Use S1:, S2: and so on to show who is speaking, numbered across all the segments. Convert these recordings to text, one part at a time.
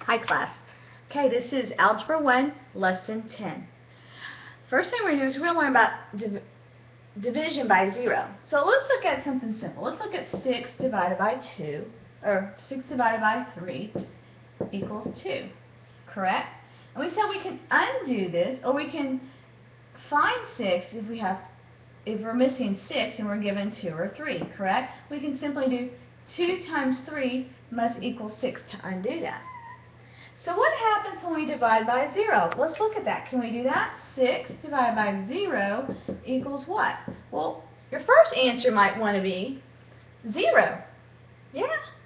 S1: Hi class. Okay, this is Algebra 1, Lesson 10. First thing we're going to do is we're going to learn about division by 0. So let's look at something simple. Let's look at 6 divided by 2, or 6 divided by 3 equals 2, correct? And we said we can undo this, or we can find 6 if we're missing 6 and we're given 2 or 3, correct? We can simply do 2 times 3 must equal 6 to undo that. So what happens when we divide by 0? Let's look at that. Can we do that? 6 divided by 0 equals what? Well, your first answer might want to be 0. Yeah,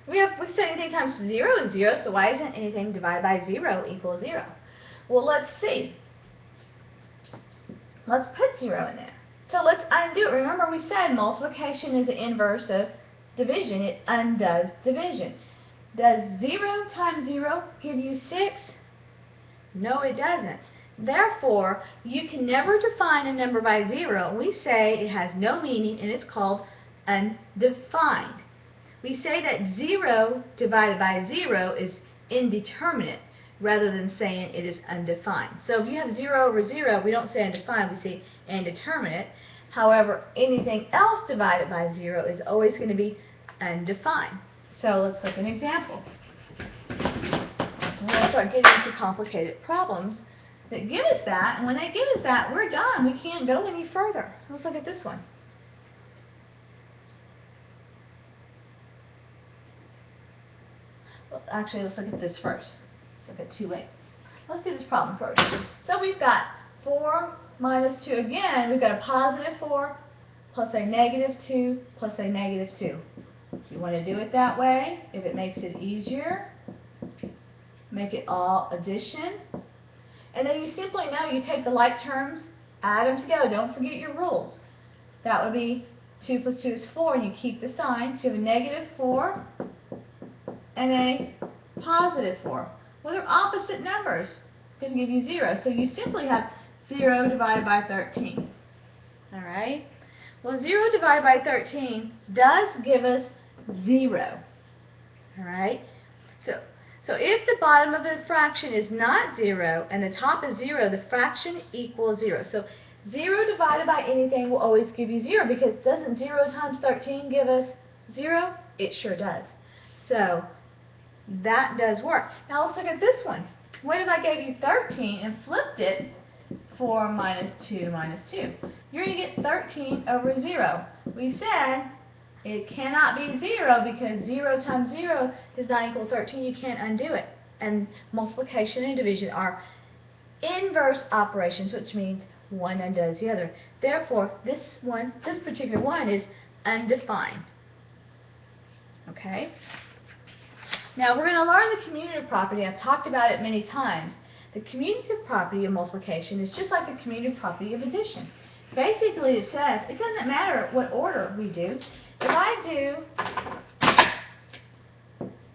S1: we said anything times 0 is 0, so why isn't anything divided by 0 equals 0? Well, let's see. Let's put 0 in there. So let's undo it. Remember we said multiplication is the inverse of division. It undoes division. Does 0 times 0 give you 6? No, it doesn't. Therefore, you can never define a number by 0. We say it has no meaning and it's called undefined. We say that 0 divided by 0 is indeterminate rather than saying it is undefined. So if you have 0 over 0, we don't say undefined, we say indeterminate. However, anything else divided by 0 is always going to be undefined. So let's look at an example. We're going to start getting into complicated problems that give us that, and when they give us that, we're done. We can't go any further. Let's look at this one. Well, actually, let's look at this first. Let's look at two ways. Let's do this problem first. So we've got 4 minus 2 again. We've got a positive 4 plus a negative 2 plus a negative 2. If you want to do it that way, if it makes it easier, make it all addition. And then you simply know you take the like terms, add them together. Don't forget your rules. That would be 2 plus 2 is 4, and you keep the sign. So you have a negative 4 and a positive 4. Well, they're opposite numbers. It's going to give you 0. So you simply have 0 divided by 13. All right? Well, 0 divided by 13 does give us 0. All right? So if the bottom of the fraction is not 0 and the top is 0, the fraction equals 0. So 0 divided by anything will always give you 0, because doesn't 0 times 13 give us 0? It sure does. So that does work. Now let's look at this one. What if I gave you 13 and flipped it 4 minus 2 minus 2? You're going to get 13 over 0. We said it cannot be 0 because 0 times 0 does not equal 13. You can't undo it. And multiplication and division are inverse operations, which means one undoes the other. Therefore, this particular one is undefined. Okay? Now we're going to learn the commutative property. I've talked about it many times. The commutative property of multiplication is just like the commutative property of addition. Basically, it says it doesn't matter what order we do. If I do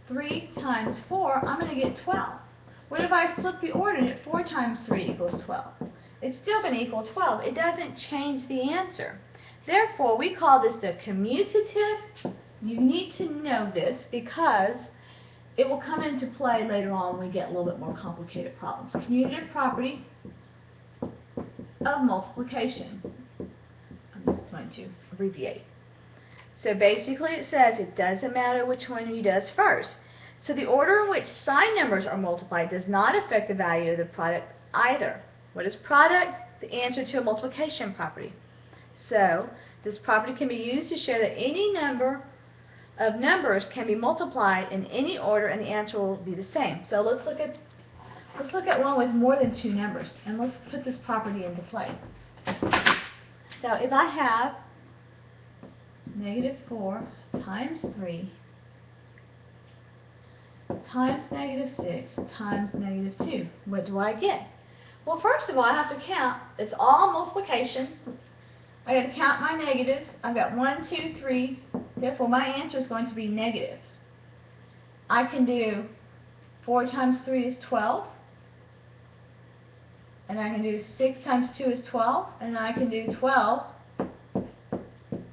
S1: 3 times 4, I'm going to get 12. What if I flip the order and 4 times 3 equals 12? It's still going to equal 12. It doesn't change the answer. Therefore, we call this the commutative. You need to know this because it will come into play later on when we get a little bit more complicated problems. Commutative property of multiplication. I'm just going to abbreviate. So basically it says it doesn't matter which one he does first. So the order in which sign numbers are multiplied does not affect the value of the product either. What is product? The answer to a multiplication property. So this property can be used to show that any number of numbers can be multiplied in any order and the answer will be the same. So let's look at one with more than 2 numbers, and let's put this property into play. So if I have negative 4 times 3 times negative 6 times negative 2, what do I get? Well, first of all, I have to count. It's all multiplication. I got to count my negatives. I've got 1, 2, 3. Therefore, my answer is going to be negative. I can do 4 times 3 is 12. And I can do 6 times 2 is 12. And I can do 12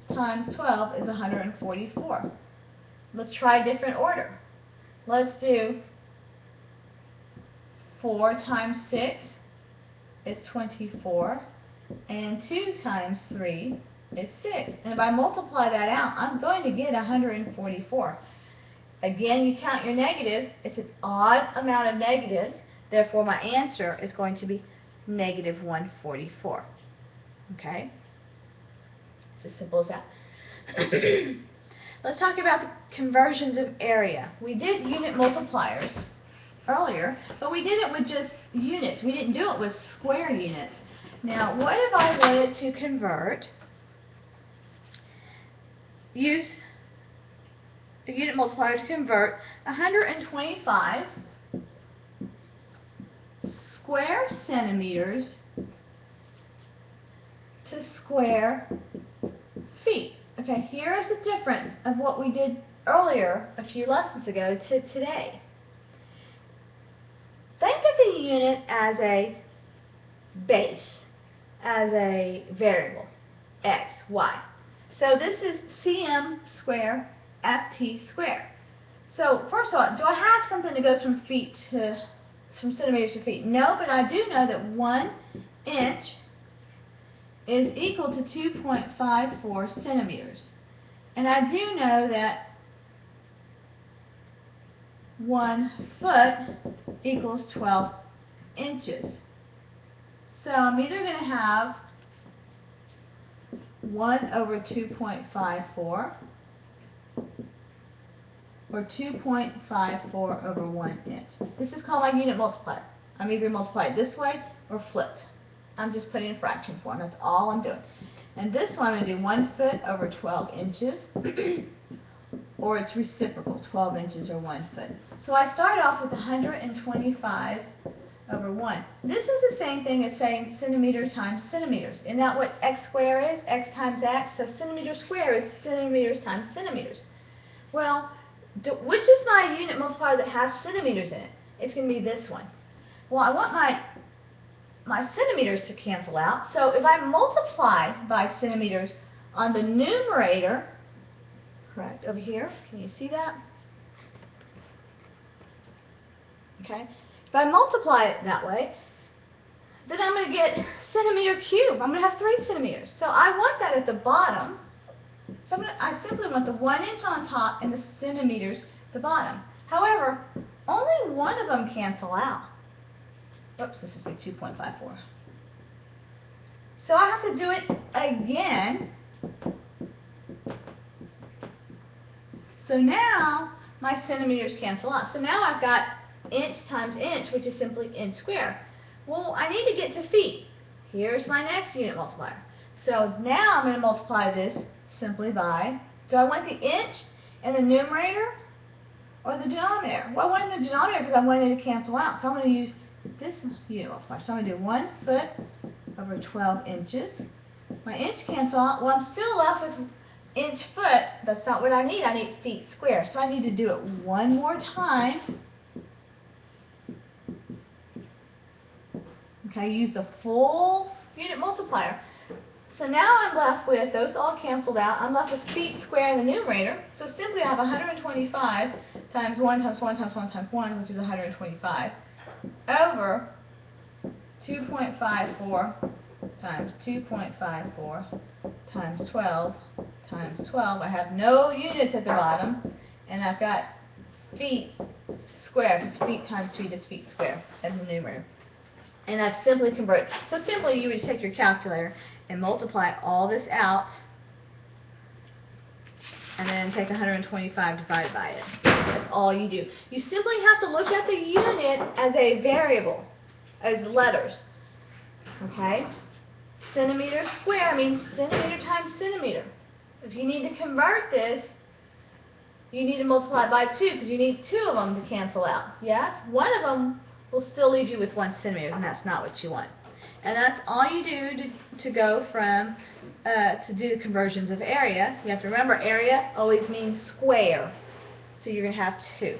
S1: times 12 is 144. Let's try a different order. Let's do 4 times 6 is 24, and 2 times 3 is 6. And if I multiply that out, I'm going to get 144. Again, you count your negatives. It's an odd amount of negatives. Therefore, my answer is going to be negative 144. Okay? It's as simple as that. Let's talk about the conversions of area. We did unit multipliers earlier, but we did it with just units. We didn't do it with square units. Now, what if I wanted to convert, use the unit multiplier to convert 125 square centimeters to square feet? Okay, here's the difference of what we did earlier a few lessons ago to today. Think of the unit as a base, as a variable, x, y. So this is cm square ft square. So first of all, do I have something that goes from centimeters to feet? No, but I do know that 1 inch is equal to 2.54 centimeters. And I do know that 1 foot equals 12 inches. So I'm either going to have 1 over 2.54 or 2.54 over 1 inch. This is called my unit multiplier. I'm either multiplying it this way or flipped. I'm just putting in fraction form. That's all I'm doing. And this one I'm going to do 1 foot over 12 inches, or its reciprocal, 12 inches or 1 foot. So I start off with 125 over 1. This is the same thing as saying centimeters times centimeters. Isn't that what x squared is? X times x. So centimeter squared is centimeters times centimeters. Well, which is my unit multiplier that has centimeters in it? It's going to be this one. Well, I want my centimeters to cancel out. So if I multiply by centimeters on the numerator, correct, over here, can you see that? Okay. If I multiply it that way, then I'm going to get centimeter cubed. I'm going to have 3 centimeters. So I want that at the bottom. So I simply want the 1 inch on top and the centimeters at the bottom. However, only one of them cancel out. Oops, this is 2.54. So I have to do it again. So now my centimeters cancel out. So now I've got inch times inch, which is simply inch squared. Well, I need to get to feet. Here's my next unit multiplier. So now I'm going to multiply this simply by, do I want the inch in the numerator or the denominator? Well, I want it in the denominator because I want it to cancel out. So I'm going to use this unit multiplier. So I'm going to do 1 foot over 12 inches. My inch cancel out. Well, I'm still left with inch foot. That's not what I need. I need feet square. So I need to do it one more time. Okay, use the full unit multiplier. So now I'm left with, those all canceled out, I'm left with feet square in the numerator. So simply I have 125 times 1 times 1 times 1 times 1, which is 125, over 2.54 times 2.54 times 12 times 12. I have no units at the bottom, and I've got feet square, because feet times feet is feet square as the numerator. And I've simply converted. So simply you would take your calculator and multiply all this out, and then take 125 divided by it. That's all you do. You simply have to look at the unit as a variable, as letters. Okay? Centimeter square means centimeter times centimeter. If you need to convert this, you need to multiply by 2 because you need 2 of them to cancel out. Yes? One of them will still leave you with 1 centimeter, and that's not what you want. And that's all you do to go from, to do conversions of area. You have to remember area always means square. So you're going to have 2.